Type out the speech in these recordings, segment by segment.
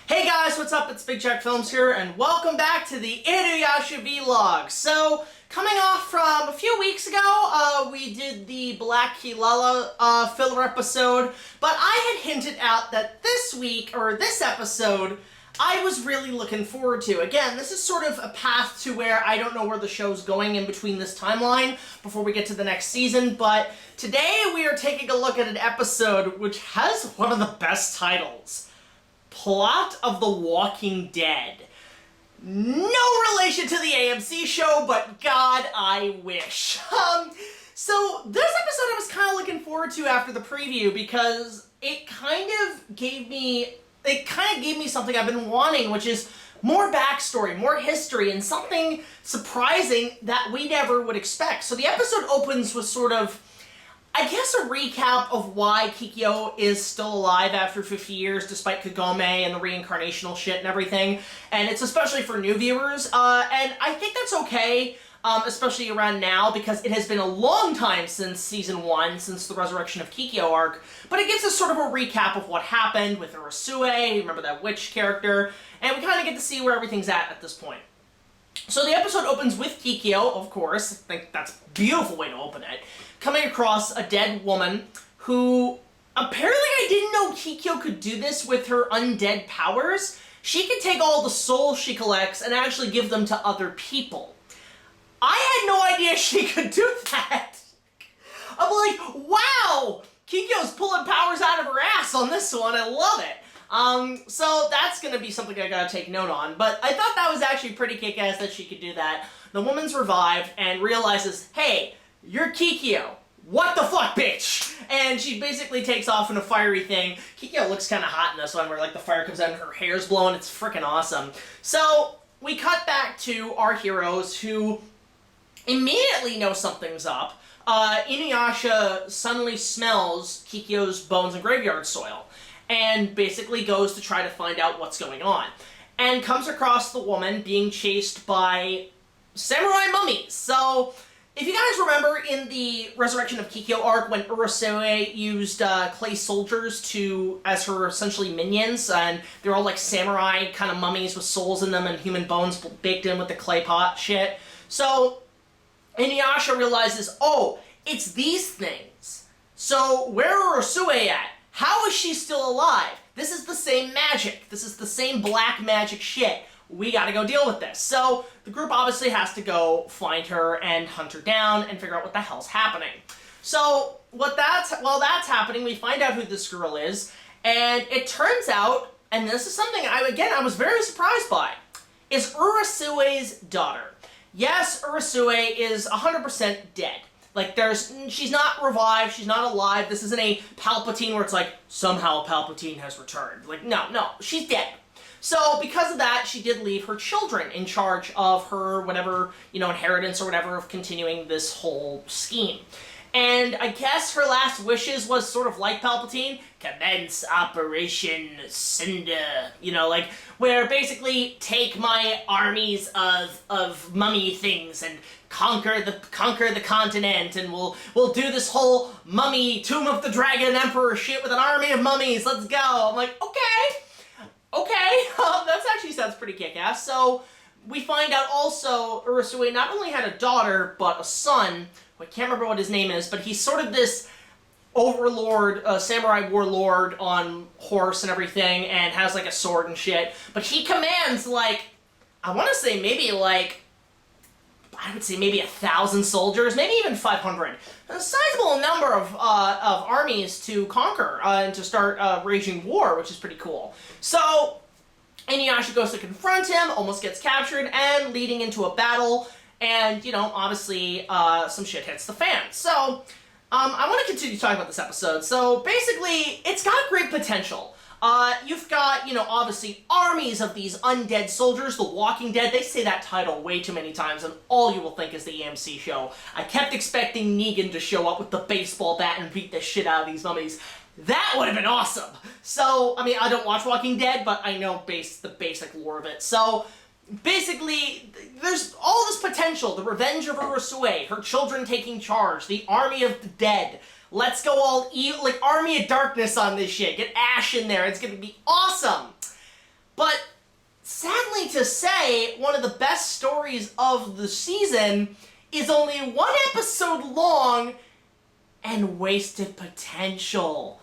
Hey guys, what's up? It's BigJackFilms here, and welcome back to the InuYasha vlog. So, coming off from a few weeks ago, we did the Black Kilala filler episode, but I had hinted out that this week, or this episode, I was really looking forward to. Again, this is sort of a path to where I don't know where the show's going in between this timeline before we get to the next season, but today we are taking a look at an episode which has one of the best titles. Plot of The Walking Dead. No relation to the AMC show, but God, I wish. So this episode I was kind of looking forward to after the preview because it kind of gave me something I've been wanting, which is more backstory, more history, and something surprising that we never would expect. So the episode opens with sort of, I guess, a recap of why Kikyo is still alive after 50 years, despite Kagome and the reincarnational shit and everything. And it's especially for new viewers, and I think that's okay, especially around now, because it has been a long time since Season 1, since the Resurrection of Kikyo arc, but it gives us sort of a recap of what happened with Urasue, remember that witch character, and we kind of get to see where everything's at this point. So the episode opens with Kikyo, of course. I think that's a beautiful way to open it. Coming across a dead woman who, apparently I didn't know Kikyo could do this with her undead powers. She could take all the souls she collects and actually give them to other people. I had no idea she could do that. I'm like, wow! Kikyo's pulling powers out of her ass on this one. I love it. So that's gonna be something I gotta take note on, but I thought that was actually pretty kick-ass that she could do that. The woman's revived and realizes, hey, you're Kikyo. What the fuck, bitch? And she basically takes off in a fiery thing. Kikyo looks kind of hot in this one where like the fire comes out and her hair's blowing. It's freaking awesome. So we cut back to our heroes who immediately know something's up. InuYasha suddenly smells Kikyo's bones and graveyard soil and basically goes to try to find out what's going on. And comes across the woman being chased by samurai mummies. So, if you guys remember in the Resurrection of Kikyo arc when Urasue used clay soldiers as her essentially minions, and they're all like samurai kind of mummies with souls in them and human bones baked in with the clay pot shit. So, InuYasha realizes, oh, it's these things. So, where are Urasue at? How is she still alive? This is the same magic. This is the same black magic shit. We gotta go deal with this. So, the group obviously has to go find her and hunt her down and figure out what the hell's happening. So, while that's happening, we find out who this girl is, and it turns out, and this is something I was very surprised by, is Urasue's daughter. Yes, Urasue is 100% dead. Like, she's not revived, she's not alive, this isn't a Palpatine where it's like, somehow Palpatine has returned. Like, no, she's dead. So, because of that, she did leave her children in charge of her, whatever, inheritance or whatever of continuing this whole scheme. And I guess her last wishes was sort of like Palpatine, commence Operation Cinder, where basically take my armies of mummy things and conquer the continent, and we'll do this whole mummy Tomb of the Dragon Emperor shit with an army of mummies. Let's go. I'm like, okay, that actually sounds pretty kick-ass. So we find out also Urasue not only had a daughter but a son. I can't remember what his name is, but he's sort of this overlord, samurai warlord on horse and everything, and has like a sword and shit. But he commands like, I want to say maybe 1,000 soldiers, maybe even 500. A sizable number of armies to conquer and to start waging war, which is pretty cool. So, InuYasha goes to confront him, almost gets captured, and leading into a battle, and, obviously, some shit hits the fan. So, I want to continue talking about this episode. So, basically, it's got great potential. You've got, obviously armies of these undead soldiers, The Walking Dead. They say that title way too many times, and all you will think is the AMC show. I kept expecting Negan to show up with the baseball bat and beat the shit out of these mummies. That would have been awesome! So, I don't watch Walking Dead, but I know the basic lore of it. So, basically, there's all this potential. The revenge of Urasue, her children taking charge, the army of the dead. Let's go all Army of Darkness on this shit. Get Ash in there. It's gonna be awesome. But to say one of the best stories of the season is only 1 episode long and wasted potential.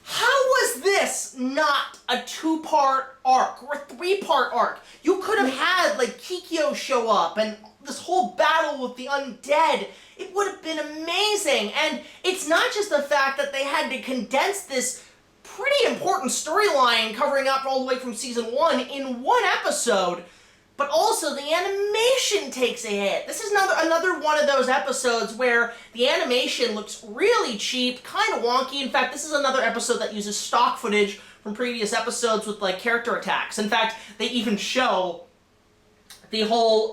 How was this not a 2-part arc or a 3-part arc? You could have had, like, Kikyo show up and this whole battle with the undead. It would have been amazing. And it's not just the fact that they had to condense this pretty important storyline covering up all the way from season 1 in 1 episode, but also the animation takes a hit. This is another one of those episodes where the animation looks really cheap, kind of wonky. In fact, this is another episode that uses stock footage from previous episodes with, like, character attacks. In fact, they even show the whole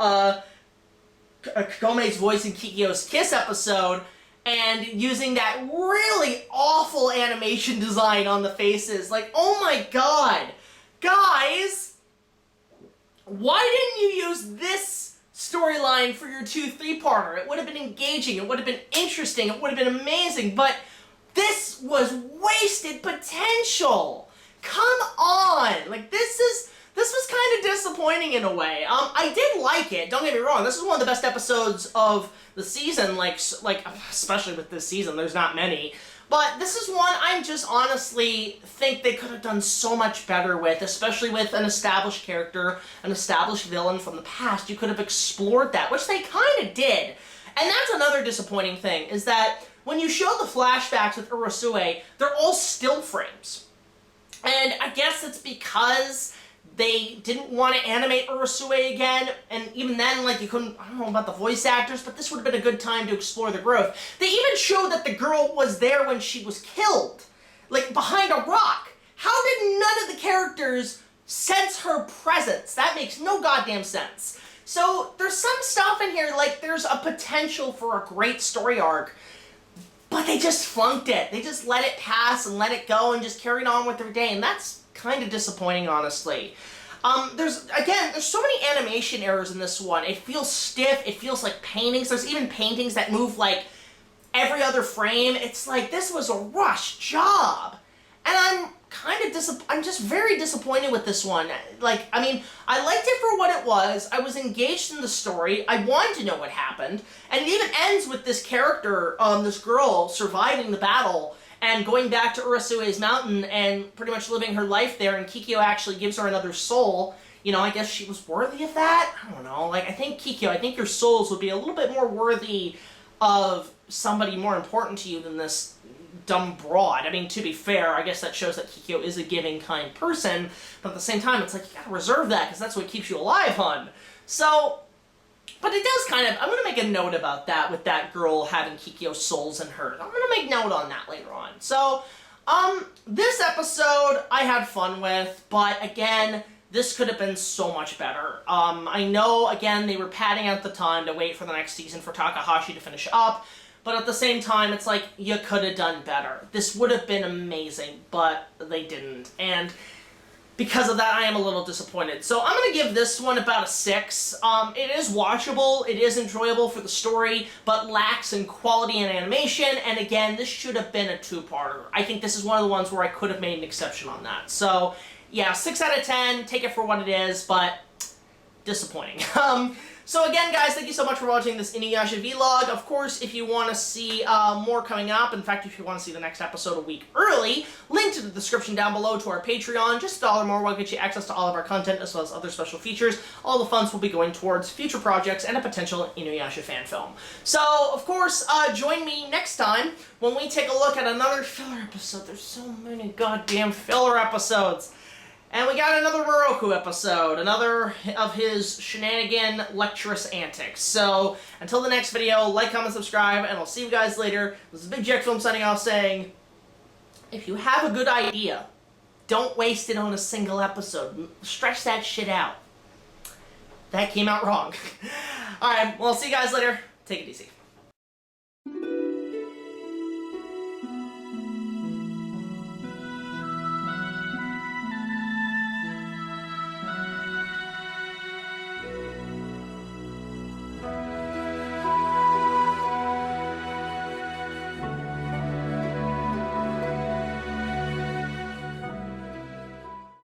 Kagome's voice in Kikyo's Kiss episode, and using that really awful animation design on the faces. Like, oh my god. Guys, why didn't you use this storyline for your 2-3-parter? It would have been engaging, it would have been interesting, it would have been amazing, but this was wasted potential. Come on. Like, this was kind of disappointing in a way. I did like it, don't get me wrong. This is one of the best episodes of the season, like especially with this season, there's not many. But this is one I just honestly think they could have done so much better with, especially with an established character, an established villain from the past. You could have explored that, which they kind of did. And that's another disappointing thing, is that when you show the flashbacks with Urasue, they're all still frames. And I guess it's because they didn't want to animate Urasue again, and even then, like, you couldn't, I don't know about the voice actors, but this would have been a good time to explore the growth. They even showed that the girl was there when she was killed, like, behind a rock. How did none of the characters sense her presence? That makes no goddamn sense. So, there's some stuff in here, like, there's a potential for a great story arc, but they just flunked it. They just let it pass and let it go and just carried on with their day, and that's kind of disappointing, honestly. There's so many animation errors in this one. It feels stiff, it feels like paintings. There's even paintings that move, like, every other frame. It's like, this was a rushed job. And I'm just very disappointed with this one. Like, I mean, I liked it for what it was. I was engaged in the story. I wanted to know what happened. And it even ends with this character, this girl, surviving the battle and going back to Urasue's mountain and pretty much living her life there, and Kikyo actually gives her another soul. You know, I guess she was worthy of that? I don't know. Like, I think your souls would be a little bit more worthy of somebody more important to you than this dumb broad. I mean, to be fair, I guess that shows that Kikyo is a giving, kind person, but at the same time, it's like, you gotta reserve that, because that's what keeps you alive, hun. So, but it does kind of, I'm going to make a note about that, with that girl having Kikyo's souls in her. I'm going to make note on that later on. So, this episode I had fun with, but again, this could have been so much better. I know, again, they were padding out the time to wait for the next season for Takahashi to finish up, but at the same time, it's like, you could have done better. This would have been amazing, but they didn't, and because of that, I am a little disappointed. So I'm going to give this one about a 6. It is watchable, it is enjoyable for the story, but lacks in quality and animation, and again, this should have been a 2-parter. I think this is one of the ones where I could have made an exception on that. So, yeah, 6 out of 10, take it for what it is, but disappointing. So again, guys, thank you so much for watching this InuYasha vlog. Of course, if you want to see more coming up, in fact, if you want to see the next episode a week early, link to the description down below to our Patreon. Just $1 more will get you access to all of our content, as well as other special features. All the funds will be going towards future projects and a potential InuYasha fan film. So, of course, join me next time when we take a look at another filler episode. There's so many goddamn filler episodes. And we got another Moroku episode, another of his shenanigan, lecturous antics. So, until the next video, like, comment, subscribe, and I'll see you guys later. This is BigJackFilms signing off saying, if you have a good idea, don't waste it on a single episode. Stretch that shit out. That came out wrong. Alright, well, I'll see you guys later. Take it easy.